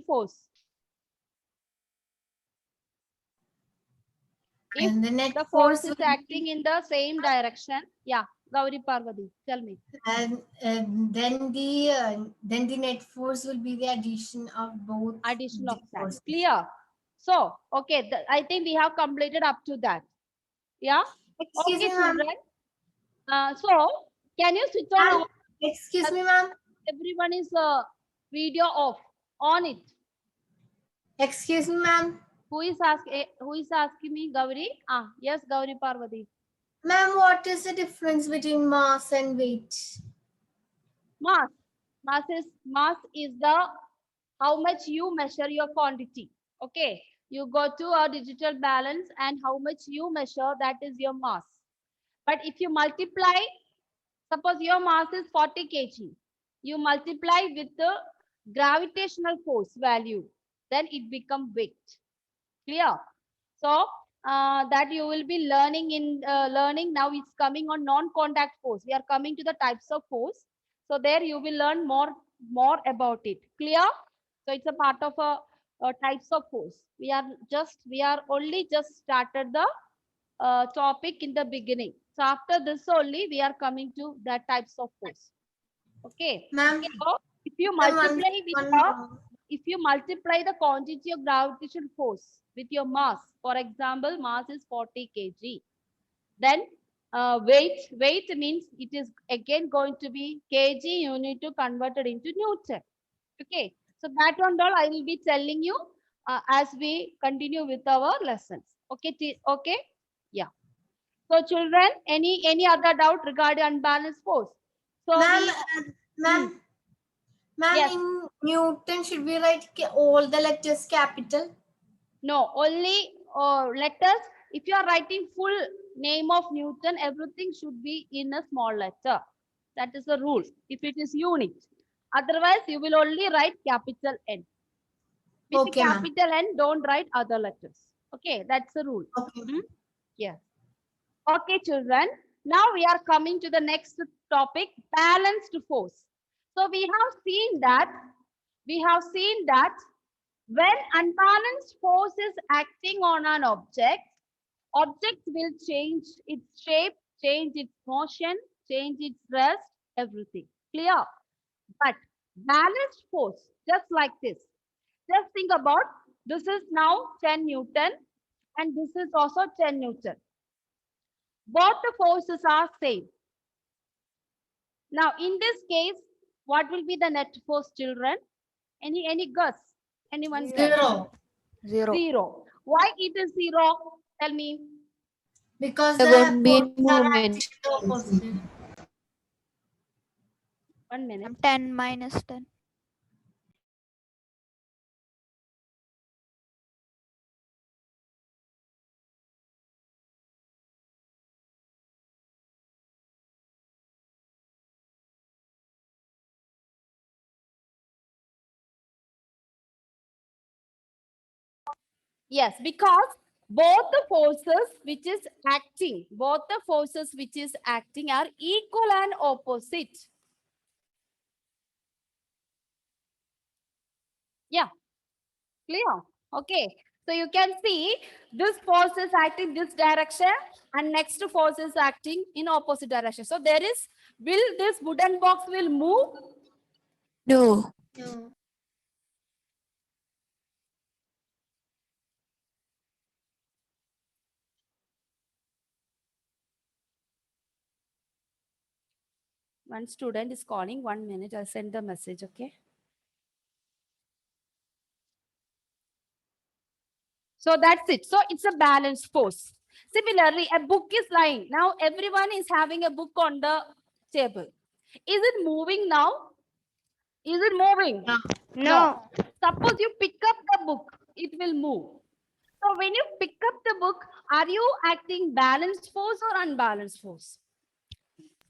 force? If And the net the force force is will acting be, in the same direction, yeah, Gauri Parvati, tell me. and then the net force will be the addition of both Addition the of that. forces. Clear? So, okay, I think we have completed up to that. Yeah? Excuse Okay, me, ma'am. children. So, can you switch on Ma'am, off? excuse me, ma'am. Everyone is video off. On it. Excuse me, ma'am. Who is asking me, Gauri? Yes, Gauri Parvati. Ma'am, what is the difference between mass and weight? Mass. Mass is the how much you measure your quantity. Okay. You go to a digital balance and how much you measure, that is your mass. But if you multiply, suppose your mass is 40 kg, you multiply with the gravitational force value, then it becomes weight. Clear? So that you will be learning in learning now. It's coming on non-contact force. We are coming to the types of force. So there you will learn more about it. Clear? So it's a part of a types of force. We are only just started the topic in the beginning. So after this only we are coming to that types of force. Okay. Ma'am, So if you ma'am, one, multiply with one the more. if you multiply the quantity of gravitational force with your mass, for example, mass is 40 kg, then weight means it is again going to be kg, you need to convert it into Newton. Okay, so that one all I will be telling you as we continue with our lessons. Okay, okay, yeah. So children, any other doubt regarding unbalanced force? So Ma'am, we, hmm, ma'am, ma'am, yes, in Newton, should we write all the letters capital? no, only letters. If you are writing full name of Newton, everything should be in a small letter. That is the rule. If it is unit, otherwise you will only write capital N. With the Okay, ma'am. capital N, don't write other letters. Okay, that's the rule. Okay. Hmm? Yes. Okay, children. Now we are coming to the next topic, balanced force. So we have seen that when unbalanced force is acting on an object will change its shape, change its motion, change its rest, everything. Clear? But balanced force, just like this. Just think about, this is now 10 Newton and this is also 10 Newton. Both the forces are same. Now, in this case, what will be the net force, children? Any guess? Anyone can? Zero. Zero. Zero. Why it is zero? Tell me. Because There the won't be any forces are movement. acting opposite. 1 minute. 10 minus 10. Yes, because both the forces which is acting are equal and opposite. Yeah, clear. Okay. So you can see this force is acting this direction and next force is acting in opposite direction. So there is, will this wooden box will move? No. No. One student is calling. 1 minute. I'll send the message. Okay. So that's it. So it's a balanced force. Similarly, a book is lying. Now everyone is having a book on the table. Is it moving now? Is it moving? No. Suppose you pick up the book, it will move. So when you pick up the book, are you acting balanced force or unbalanced force?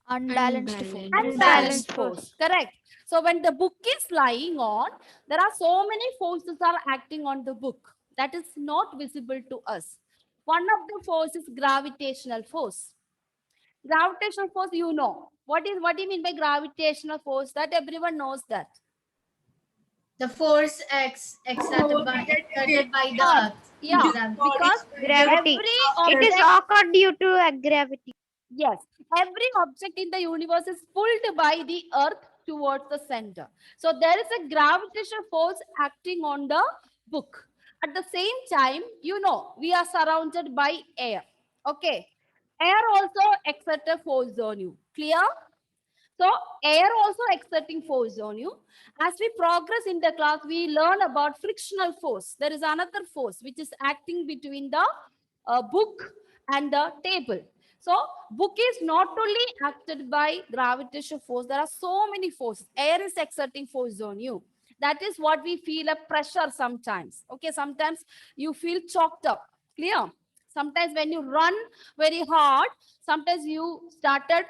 Unbalanced force. Unbalanced force. Correct. So when the book is lying on, there are so many forces are acting on the book that is not visible to us. One of the force is gravitational force. Gravitational force, you know. What do you mean by gravitational force? That everyone knows that. The force X exerted by the Earth. earth. Yeah, Gravity. because Gravity. every It is object, occurred due to gravity. yes, every object in the universe is pulled by the earth towards the center. So there is a gravitational force acting on the book. At the same time, you know, we are surrounded by air. Okay. Air also exerts a force on you. Clear? So air also exerting force on you. As we progress in the class, we learn about frictional force. There is another force which is acting between the book and the table. So book is not only acted by gravitational force. There are so many forces. Air is exerting force on you. That is what we feel a pressure sometimes. Okay, sometimes you feel choked up. Clear? Sometimes when you run very hard, sometimes you started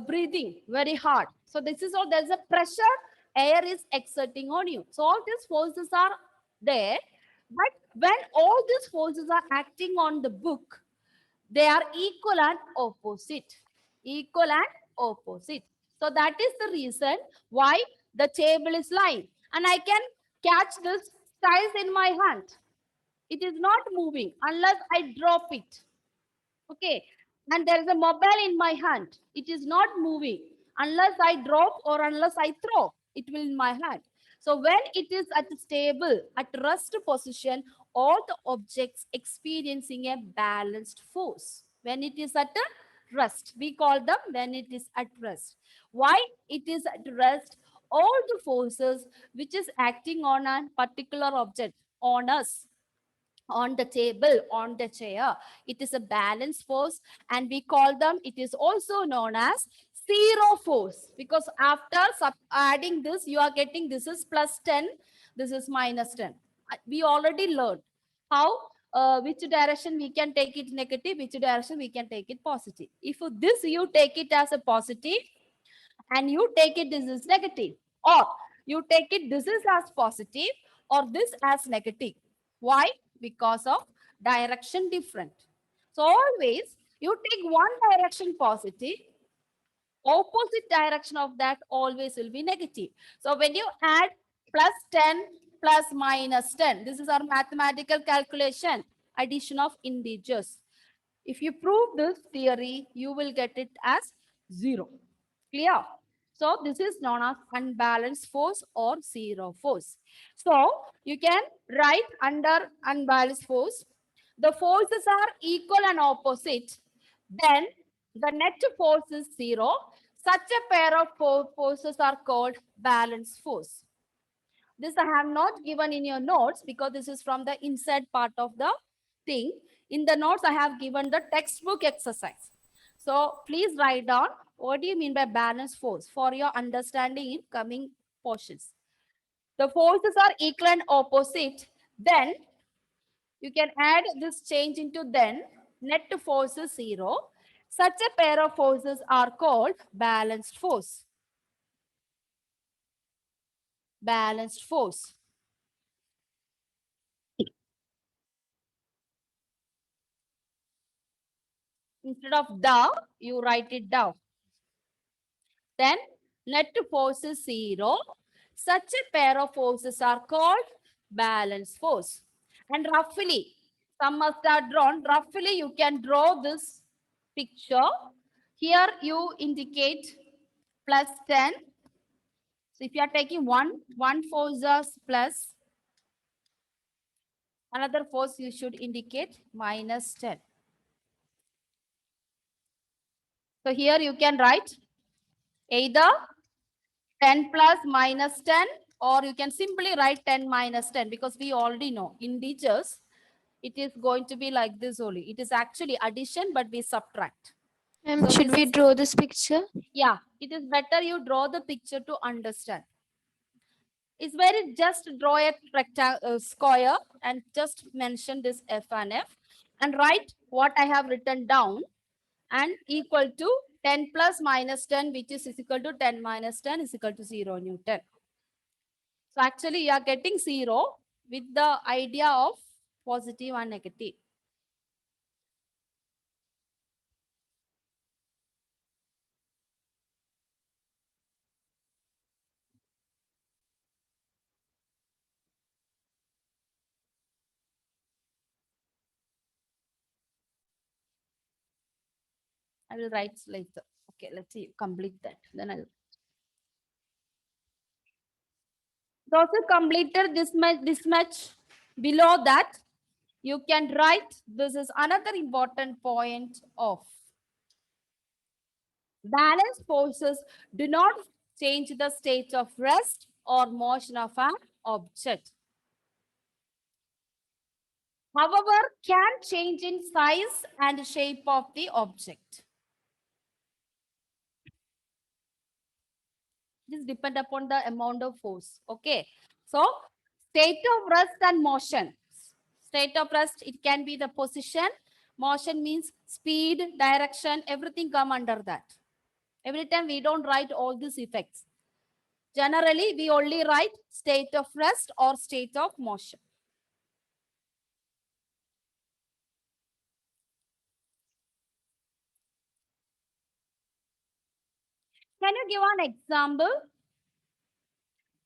breathing very hard. So this is all, there's a pressure air is exerting on you. So all these forces are there. But when all these forces are acting on the book, they are equal and opposite. Equal and opposite. So that is the reason why the table is lying. And I can catch this size in my hand. It is not moving unless I drop it. Okay. And there is a mobile in my hand. It is not moving unless I drop or unless I throw. It will in my hand. So when it is at stable, at rest position, all the objects experiencing a balanced force. When it is at a rest, we call them when it is at rest. Why it is at rest? All the forces which is acting on a particular object, on us, on the table, on the chair, it is a balance force, and we call them, it is also known as zero force, because after adding this, you are getting this is plus 10, this is minus 10. We already learned how which direction we can take it negative, which direction we can take it positive. If this you take it as a positive and you take it this is negative, or you take it this is as positive or this as negative. Why? Because of direction different. So always you take one direction positive, opposite direction of that always will be negative. So when you add plus 10 plus minus 10, this is our mathematical calculation, addition of integers. If you prove this theory, you will get it as 0. Clear? So this is known as unbalanced force or zero force. So you can write under unbalanced force, the forces are equal and opposite, then the net force is 0. Such a pair of forces are called balanced force. This I have not given in your notes because this is from the inside part of the thing. In the notes, I have given the textbook exercise. So please write down what do you mean by balanced force for your understanding in coming portions. The forces are equal and opposite. Then you can add this change into then. Net force is 0. Such a pair of forces are called balanced force. Balanced force. Instead of the, you write it down. Then net force is 0. Such a pair of forces are called balanced force. And roughly, some must have drawn. Roughly, you can draw this picture. Here you indicate plus 10. So if you are taking one force is plus, another force you should indicate minus 10. So here you can write either 10 plus minus 10, or you can simply write 10 minus 10 because we already know integers, it is going to be like this only. It is actually addition, but we subtract. So Should this we is- draw this picture? Yeah, it is better you draw the picture to understand. It's very just draw a square and just mention this F and F and write what I have written down and equal to 10 plus minus 10, which is equal to 10 minus 10 is equal to 0 Newton. So actually you are getting 0 with the idea of positive and negative. I will write later. Okay, let's see. Complete that. Then I'll. Those who completed this much below that, you can write. This is another important point of balance forces do not change the state of rest or motion of an object. However, can change in size and shape of the object. This depend upon the amount of force. Okay. So state of rest and motion. State of rest, it can be the position. Motion means speed, direction, everything come under that. Every time we don't write all these effects. Generally, we only write state of rest or state of motion. Can you give an example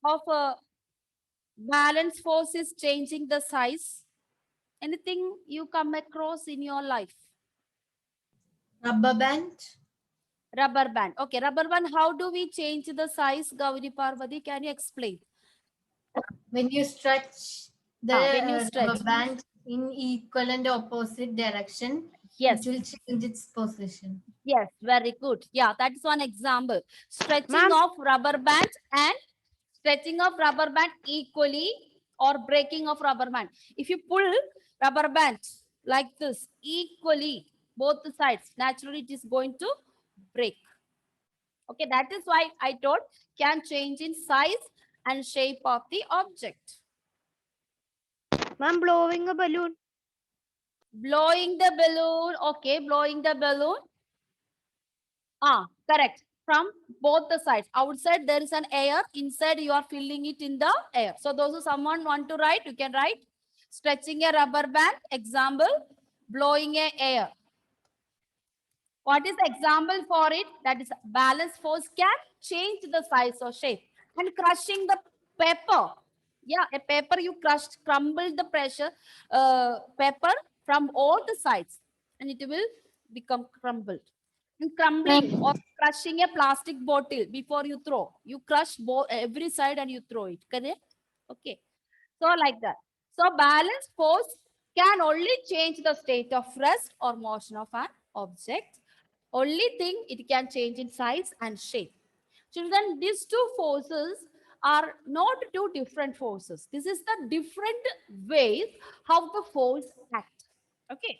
of a balance force is changing the size? Anything you come across in your life? Rubber band. Rubber band. Okay, rubber band. How do we change the size, Gauri Parvati? Can you explain? When you stretch the When you stretch. rubber band in equal and opposite direction, Yes. it will change its position. Yes, very good. Yeah, that's one example. Stretching Ma'am. of rubber band and stretching of rubber band equally or breaking of rubber band. If you pull rubber band like this equally, both the sides, naturally it is going to break. Okay, that is why I told can change in size and shape of the object. Ma'am, blowing a balloon. Blowing the balloon. Okay, blowing the balloon. Correct. From both the sides. Outside there is an air. Inside you are filling it in the air. So those who someone want to write, you can write. Stretching a rubber band. Example, blowing a air. What is the example for it? That is balance force can change the size or shape. And crushing the paper. Yeah, a paper you crushed, crumble the pressure paper from all the sides and it will become crumbled. And crumbling or crushing a plastic bottle before you throw. You crush every side and you throw it. Correct? Okay. So like that. So balance force can only change the state of rest or motion of an object. Only thing it can change in size and shape. Children, these two forces are not two different forces. This is the different ways how the force acts. Okay.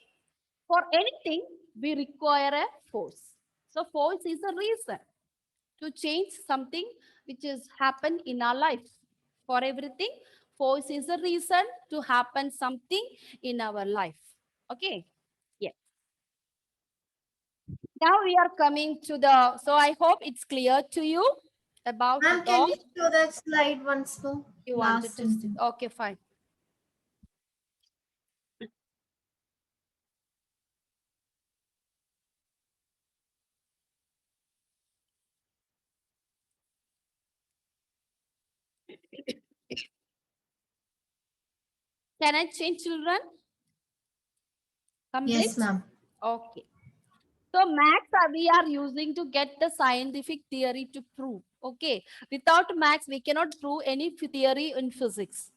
For anything, we require a force. So force is a reason to change something which is happened in our life. For everything, force is a reason to happen something in our life. Okay. Yeah. Now we are coming to the, so I hope it's clear to you about Ma'am, the, can you show that slide once more? you wanted Last to, sentence. okay, fine. Can I change, children? Complete? Yes, ma'am. Okay. So maths we are using to get the scientific theory to prove. Okay. Without maths, we cannot prove any theory in physics.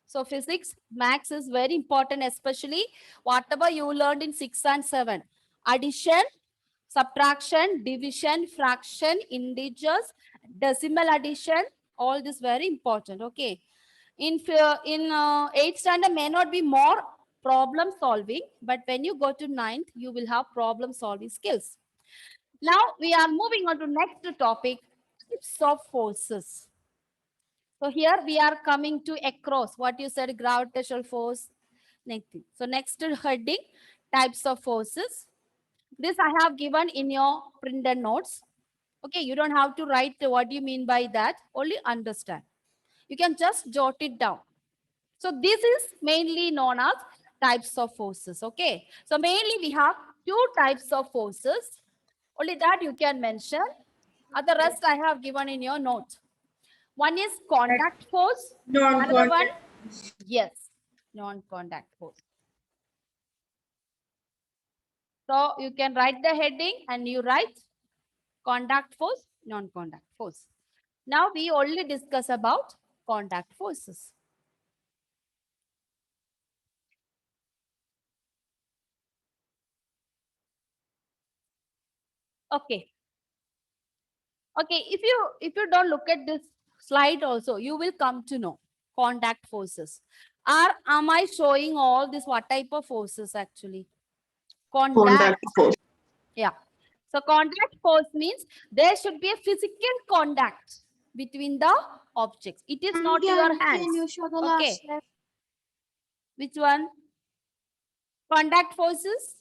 So physics, maths is very important, especially whatever you learned in 6 and 7. Addition, subtraction, division, fraction, integers, decimal addition, all this very important. Okay. In 8th standard may not be more problem solving, but when you go to 9th, you will have problem solving skills. Now we are moving on to next topic, types of forces. So here we are coming to across what you said, gravitational force. Next thing. So next heading, types of forces. This I have given in your printed notes. Okay, you don't have to write what you mean by that, only understand. You can just jot it down. So this is mainly known as types of forces. Okay. So mainly we have two types of forces. Only that you can mention. Other rest I have given in your note. One is contact force. Another one, yes, non-contact force. So you can write the heading and you write contact force, non-contact force. Now we only discuss about contact forces. Okay. Okay, if you don't look at this slide also, you will come to know contact forces. Am I showing all this what type of forces actually? Contact. force. Yeah. So contact force means there should be a physical contact between the objects. It is not your Can you hands. show the Okay. last slide? Which one? Contact forces?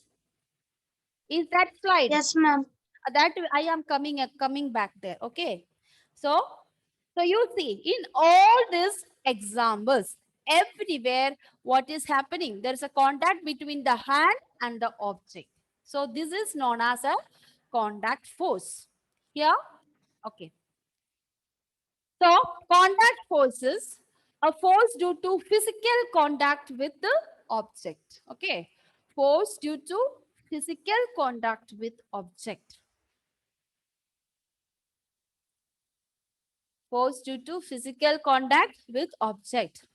Is that slide? Yes, ma'am. That I am coming back there. Okay. So you see in all these examples, everywhere what is happening, there is a contact between the hand and the object. So this is known as a contact force. Here, okay. So contact forces a force due to physical contact with the object. Okay. Force due to physical contact with object. Force due to physical contact with object.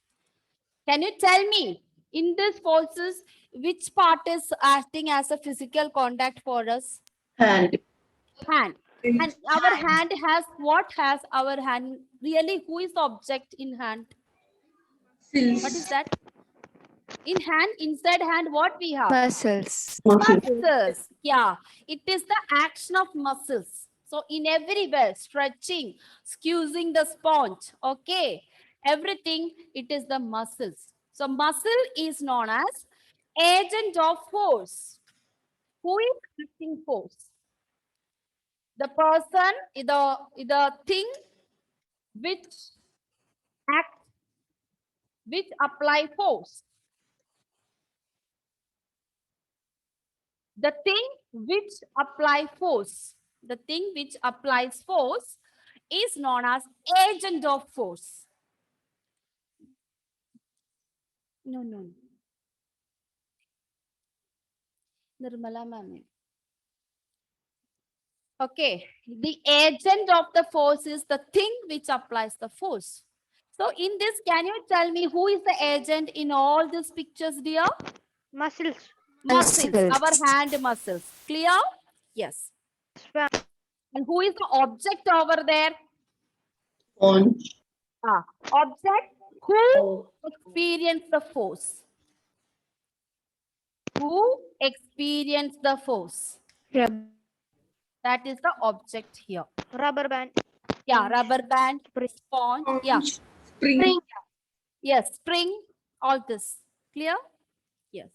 Can you tell me in these forces which part is acting as a physical contact for us? Hand. Hand. And our hand has what has our hand? Really, who is the object in hand? What is that? In hand, inside hand, what we have? Muscles. Muscles. Yeah, it is the action of muscles. So in everywhere, stretching, squeezing the sponge, okay, everything, it is the muscles. So muscle is known as agent of force. Who is acting force? The person, the thing which act, which apply force. The thing which apply force. The thing which applies force is known as agent of force. No. Nirmala ma'am. Okay, the agent of the force is the thing which applies the force. So in this, can you tell me who is the agent in all these pictures, dear? Muscles. Muscles, our Muscles. hand muscles. Clear? Yes. And who is the object over there? Sponge. Object who experience the force. Who experience the force? That is the object here. Rubber band. Yeah, rubber band, sponge. Yeah, Spring. yes, spring, all this. Clear? Yes.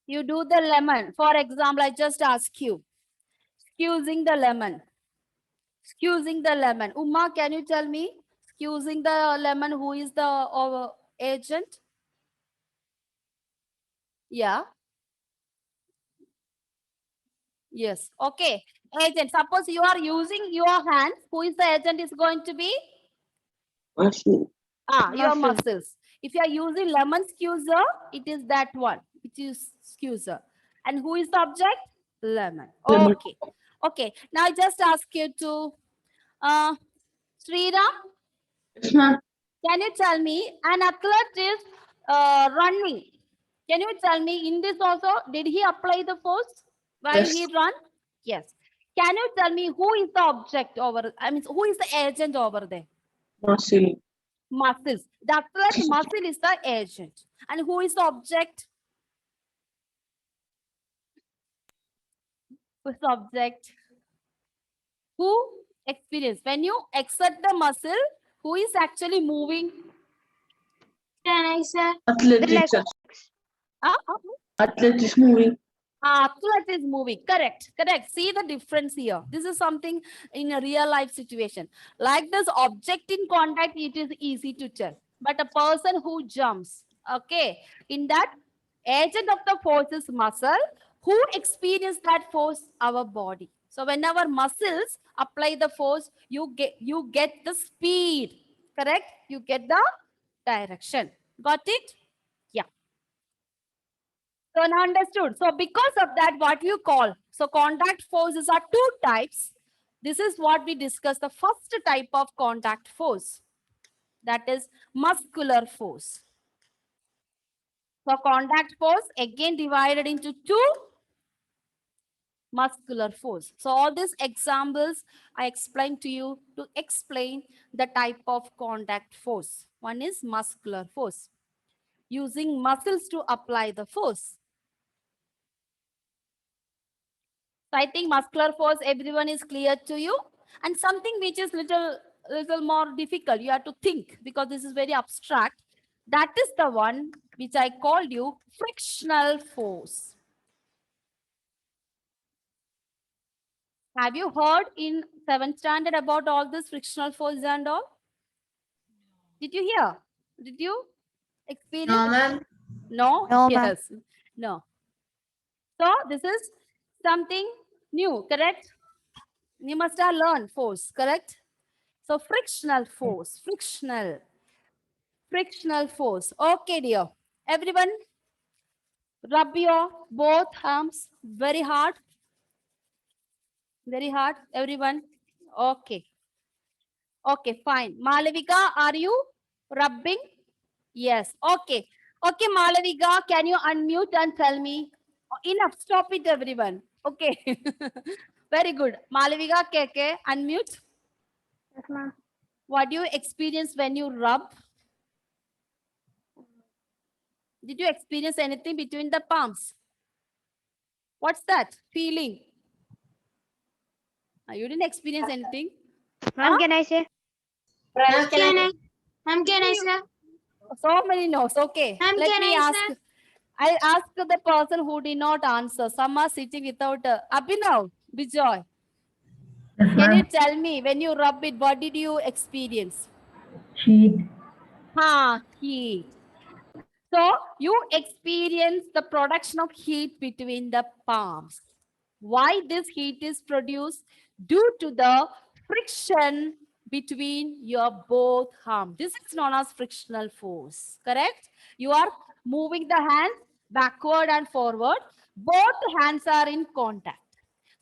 You do the lemon. For example, I just ask you. Squeezing the lemon. Squeezing the lemon. Uma, can you tell me? Squeezing the lemon, who is the agent? Yeah. Yes. Okay. Agent. Suppose you are using your hands. Who is the agent is going to be? Machine. Your Muscle. muscles. If you are using lemon squeezer, it is that one, which is squeezer. And who is the object? Lemon. Lemon. Okay. Okay. Now I just ask you to, Sriram, Yes, ma'am. can you tell me an athlete is running? Can you tell me in this also, did he apply the force while Yes. he run? Yes. Can you tell me who is the object over, who is the agent over there? Muscle. Muscles. The athlete muscle is the agent. And who is the object? Who is the object? Who experience? When you exert the muscle, who is actually moving? Can I say? Athlete. Athlete is moving. Athlete is moving. Correct. See the difference here. This is something in a real life situation. Like this object in contact, it is easy to tell. But a person who jumps, okay, in that agent of the force is muscle. Who experience that force? Our body. So when our muscles apply the force, you get the speed. Correct? You get the direction. Got it? Yeah. So now understood. So because of that, what you call, so contact forces are two types. This is what we discussed, the first type of contact force. That is muscular force. So contact force again divided into two, muscular force. So all these examples I explained to you to explain the type of contact force. One is muscular force, using muscles to apply the force. So I think muscular force, everyone is clear to you. And something which is little more difficult, you have to think because this is very abstract. That is the one which I called you frictional force. Have you heard in 7th standard about all this frictional force and all? Did you hear? Did you experience? No, ma'am. No? No, ma'am. Yes. No. So this is something new, correct? You must have learned force, correct? So frictional force, frictional force. Okay, dear. Everyone, rub your both arms very hard. Very hard, everyone. Okay. Okay, fine. Malavika, are you rubbing? Yes. Okay. Okay, Malavika, can you unmute and tell me? Enough. Stop it, everyone. Okay. Very good. Malavika, Keke, unmute. Yes, ma'am. What do you experience when you rub? Did you experience anything between the palms? What's that feeling? You didn't experience anything? Ma'am, Huh? can I say? Ma'am, can I say? So many no's. Okay. Ma'am, Let can me I ask. say? I'll ask the person who did not answer. Some are sitting without Abhinav, Bijoy. Can you tell me when you rub it, what did you experience? Heat. Heat. So you experience the production of heat between the palms. Why this heat is produced? Due to the friction between your both arms. This is known as frictional force, correct? You are moving the hands backward and forward. Both hands are in contact.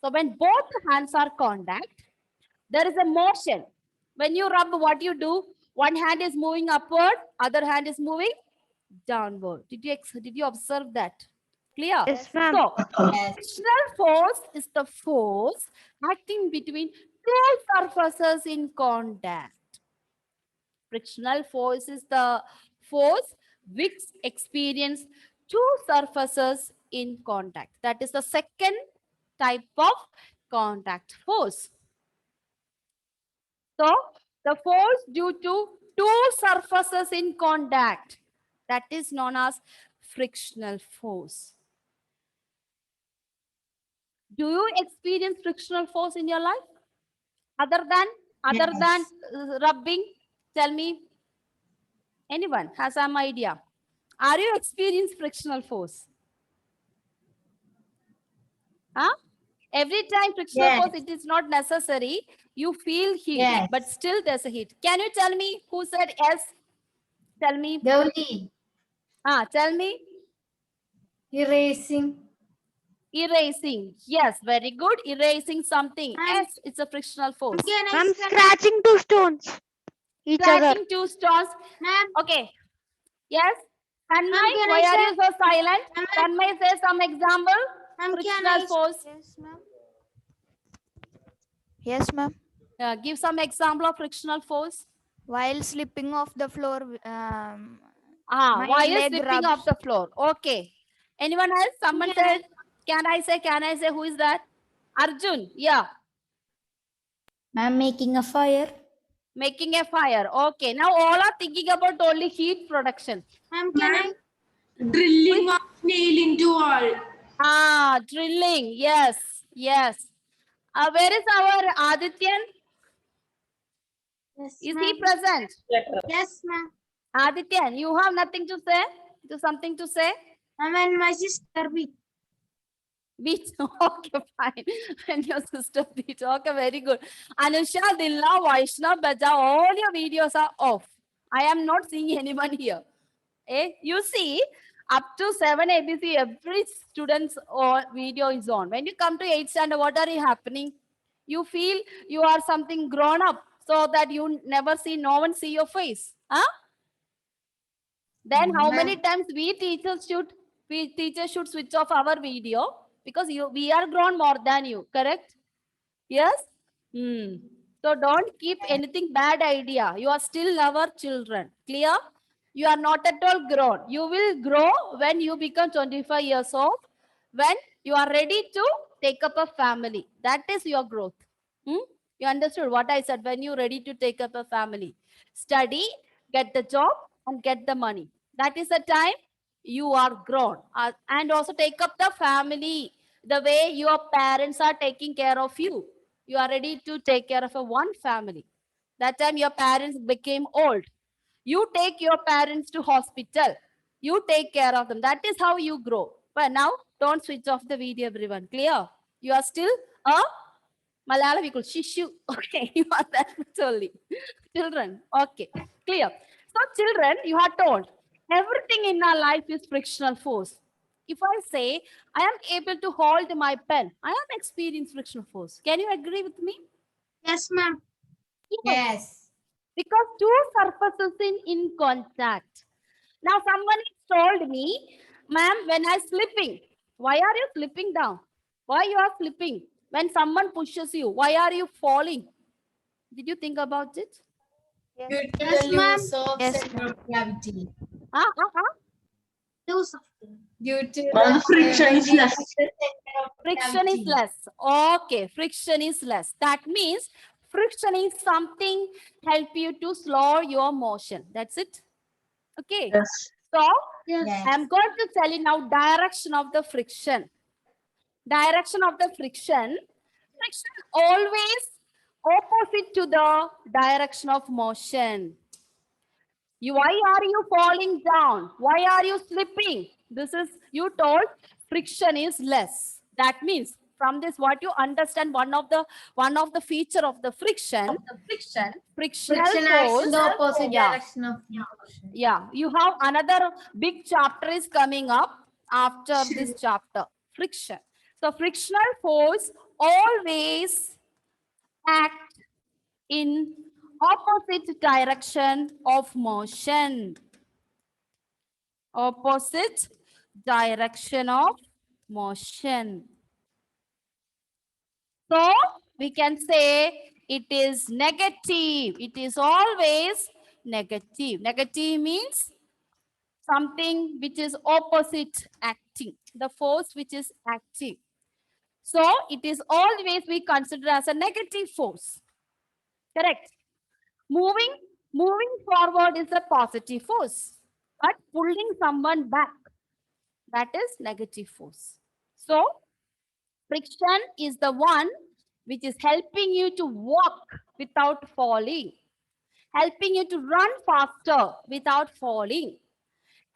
So when both hands are contact, there is a motion. When you rub, what you do? One hand is moving upward, other hand is moving downward. Did you observe that? Clear? Yes, ma'am. So, Yes. frictional force is the force acting between two surfaces in contact. Frictional force is the force which experience two surfaces in contact. That is the second type of contact force. So, the force due to two surfaces in contact, that is known as frictional force. Do you experience frictional force in your life? Other than Yes. rubbing? Tell me. Anyone has some idea? Are you experiencing frictional force? Huh? Every time frictional Yes. force, it is not necessary. You feel heat, Yes. but still there's a heat. Can you tell me who said yes? Tell me. Gauli. Tell me. Erasing. Erasing. Yes, very good. Erasing something. Ma'am. Yes, it's a frictional force. Can I Ma'am, say? scratching two stones. Each other. Scratching two stones. Ma'am, Okay. Yes. Tanmay, can why I are say? you so silent? Ma'am, Tanmay, say some example. can Frictional I say? force. Yes, ma'am. Yes, ma'am. Give some example of frictional force. While slipping off the floor, my Why is leg slipping off rubs. the floor? Okay. Anyone else? Someone Can I- said, can I say, who is that? Arjun. Yeah. Ma'am, making a fire. Making a fire. Okay. Now all are thinking about only heat production. Ma'am, can I? Drilling a nail into wall. Drilling. Yes. Yes. Where is our Adityan? Yes, Is he ma'am. present? Yes, ma'am. Adityan, you have nothing to say? Do something to say? Ma'am, and my sister beat. Beat. Okay, fine. And your sister beat. Okay, very good. Anusha, Dilla, Vaishnav, Baja, all your videos are off. I am not seeing anyone here. You see, up to 7 ABC, every student's or video is on. When you come to 8th standard, what are you happening? You feel you are something grown up, so that you never see, no one see your face. Huh? Then how many times we teachers should switch off our video because we are grown more than you, correct? Yes? So don't keep anything bad idea. You are still our children. Clear? You are not at all grown. You will grow when you become 25 years old, when you are ready to take up a family. That is your growth. You understood what I said? When you're ready to take up a family. Study, get the job, and get the money. That is the time you are grown. And also take up the family the way your parents are taking care of you. You are ready to take care of a one family. That time your parents became old. You take your parents to hospital. You take care of them. That is how you grow. But now, don't switch off the video, everyone. Clear? You are still a Malayalam, we call Shishu. Okay, you are that much only. Children. Okay, clear. So, children, you are told everything in our life is frictional force. If I say I am able to hold my pen, I am experiencing frictional force. Can you agree with me? Yes, ma'am. Yes. Because two surfaces in contact. Now someone told me, ma'am, when I'm slipping, why are you slipping down? Why you are slipping? When someone pushes you, why are you falling? Did you think about it? Due to Yes, the ma'am. loss of Yes, center of gravity. Do something. Due to Ma'am, the friction is less. Friction is less. Okay, friction is less. That means friction is something help you to slow your motion. That's it. Okay. Yes. So Yes. I'm going to tell you now direction of the friction. Direction of the friction. Friction always opposite to the direction of motion. Why are you falling down? Why are you slipping? This is, you told friction is less. That means from this what you understand, one of the feature of the friction, frictional Friction acts force. in the opposite Yeah. direction of motion. Yeah, you have another big chapter is coming up after this chapter, friction. So frictional force always act in opposite direction of motion. Opposite direction of motion. So we can say it is negative. It is always negative. Negative means something which is opposite acting, the force which is acting. So it is always we consider as a negative force. Correct. Moving forward is a positive force, but pulling someone back, that is negative force. So friction is the one which is helping you to walk without falling, helping you to run faster without falling,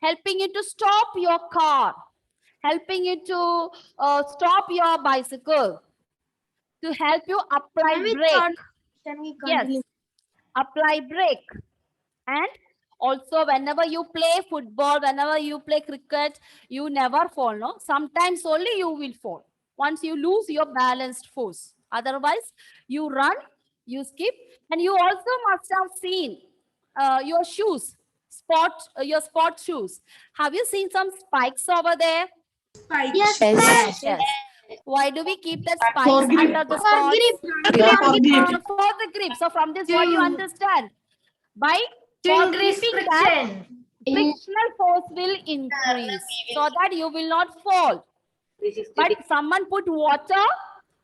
helping you to stop your car, helping you to stop your bicycle, to help you apply Can we brake. Can we Yes, continue? apply brake. And also whenever you play football, whenever you play cricket, you never fall, no? Sometimes only you will fall. Once you lose your balanced force. Otherwise, you run, you skip, and you also must have seen your shoes, your sport shoes. Have you seen some spikes over there? Spike. Yes, Yes. Yes. Why do we keep that For spikes grip. under the For sports? grip. Yeah, for grip. For the grip. So from this, what you understand? By To for increase gripping that, friction. frictional force will increase so that you will not fall. But someone put water,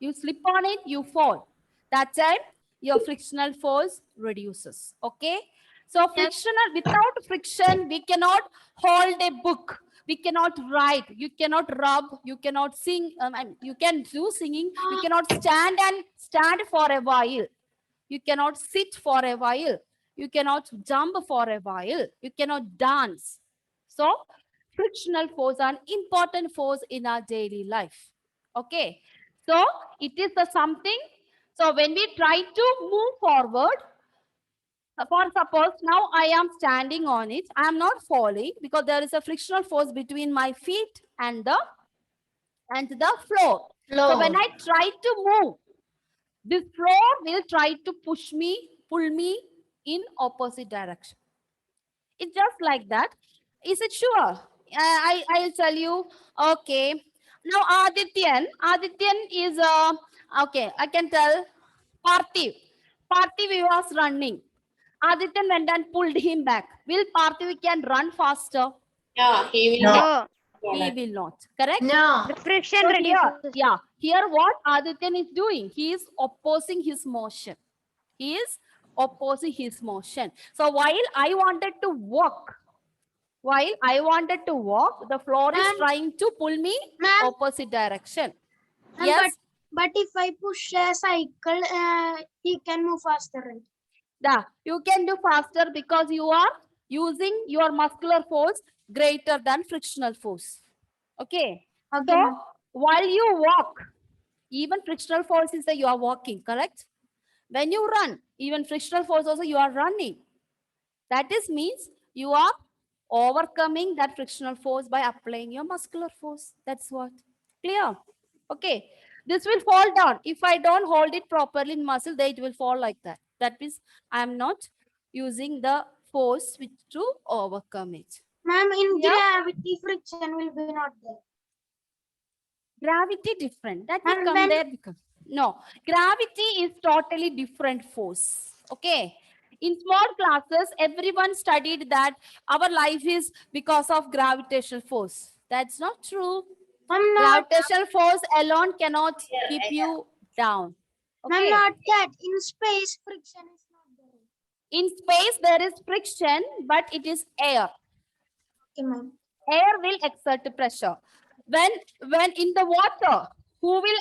you slip on it, you fall. That time your frictional force reduces. Okay. So frictional, without friction, we cannot hold a book. We cannot write. You cannot rub. You cannot sing. You can do singing. You cannot stand for a while. You cannot sit for a while. You cannot jump for a while. You cannot dance. So frictional force are an important force in our daily life. Okay. So it is the something. So when we try to move forward, For suppose now I am standing on it, I am not falling because there is a frictional force between my feet and the floor. So when I try to move, this floor will try to pull me in opposite direction. It's just like that. Is it sure? I'll tell you. Okay. Now Adityan is okay. I can tell Parthiv. Parthiv was running. Adityan went and pulled him back. Will Parthiv can run faster? Yeah, he will No. not. He will not. Correct? No. The friction So reduces. here what Adityan is doing? He is opposing his motion. He is opposing his motion. So while I wanted to walk, the floor is Ma'am. trying to pull me Ma'am. opposite direction. Ma'am, Yes, But if I push a cycle, he can move faster, right? yeah, you can do faster because you are using your muscular force greater than frictional force. Okay. Okay, So ma'am. while you walk, even frictional force is that you are walking, correct? When you run, even frictional force also you are running. That is means you are overcoming that frictional force by applying your muscular force. That's what. Clear? Okay. This will fall down. If I don't hold it properly in muscle, then it will fall like that. That means I am not using the force which to overcome it. Ma'am, in Yeah. gravity, friction will be not there. Gravity different. That will And come when- there because no, gravity is totally different force. Okay. In small classes, everyone studied that our life is because of gravitational force. That's not true. Ma'am, not, Gravitational force alone cannot keep you down. ma'am, Okay. not that. In space, friction is not there. In space, there is friction, but it is air. Okay, ma'am. Air will exert pressure. When in the water, who will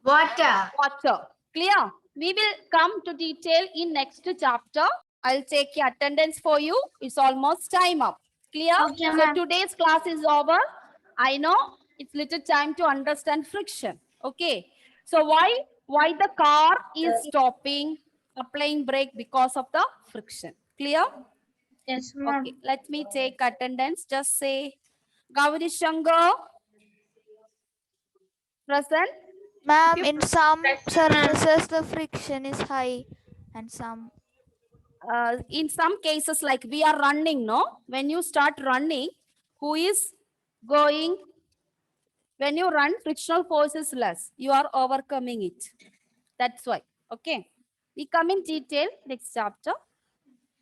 Water. water? Clear? We will come to detail in next chapter. I'll take your attendance for you. It's almost time up. Clear? Okay, So ma'am. today's class is over. I know it's little time to understand friction. Okay. So why the car is stopping, applying brake because of the friction? Clear? Yes, ma'am. Okay. Let me take attendance. Just say Gauri Shankar. Present. Ma'am, you- in some surfaces the friction is high and some In some cases, like we are running, no? When you start running, who is going? When you run, frictional force is less. You are overcoming it. That's why. Okay. We come in detail next chapter.